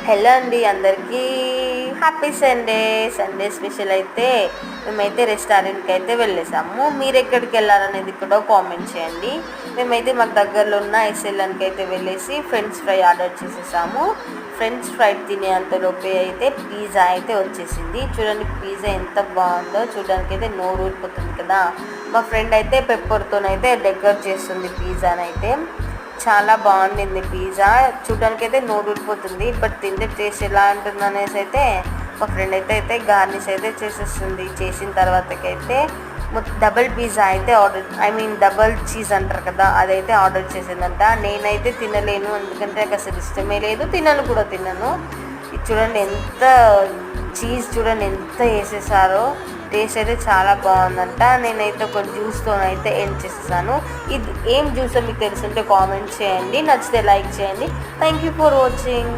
Hello అండి, అందరికీ happy Sunday. Sunday special అయితే మేమైతే రెస్టారెంట్కి అయితే వెళ్ళేసాము. మీరు ఎక్కడికి వెళ్ళాలనేది కూడా కామెంట్ చేయండి. మేమైతే మాకు దగ్గరలో ఉన్న ఎస్ఎల్ఎన్కి అయితే వెళ్ళేసి ఫ్రెంచ్ ఫ్రై ఆర్డర్ చేసేసాము. ఫ్రెంచ్ ఫ్రై తినే అంతలోపే అయితే పిజ్జా అయితే వచ్చేసింది. చూడండి పిజ్జా ఎంత బాగుందో, చూడడానికి అయితే నోరు ఊరిపోతుంది కదా. మా ఫ్రెండ్ అయితే పెప్పర్తోనైతే డెకరేట్ చేస్తుంది పిజ్జానైతే. చాలా బాగుండింది పిజ్జా, చూడడానికి అయితే నోరు ఊరిపోతుంది. బట్ తింటే టేస్ట్ ఎలా ఉంటుంది అనేసి అయితే మా ఫ్రెండ్ అయితే గార్నిష్ అయితే చేసేస్తుంది. చేసిన తర్వాతకైతే డబుల్ పిజ్జా అయితే డబుల్ చీజ్ అంటారు కదా, అదైతే ఆర్డర్ చేసిందంట. నేనైతే తినలేను, ఎందుకంటే నాకు అసలు ఇష్టమే లేదు, తినను. ఇది చూడండి ఎంత చీజ్, చూడండి ఎంత వేసేసారో. టేస్ట్ అయితే చాలా బాగుందంట. నేనైతే ఒక జ్యూస్తోనైతే ఎండ్ చేసేసాను. ఇది ఏం జ్యూస్ మీకు తెలుసుంటే కామెంట్ చేయండి, నచ్చితే లైక్ చేయండి. Thank you for watching.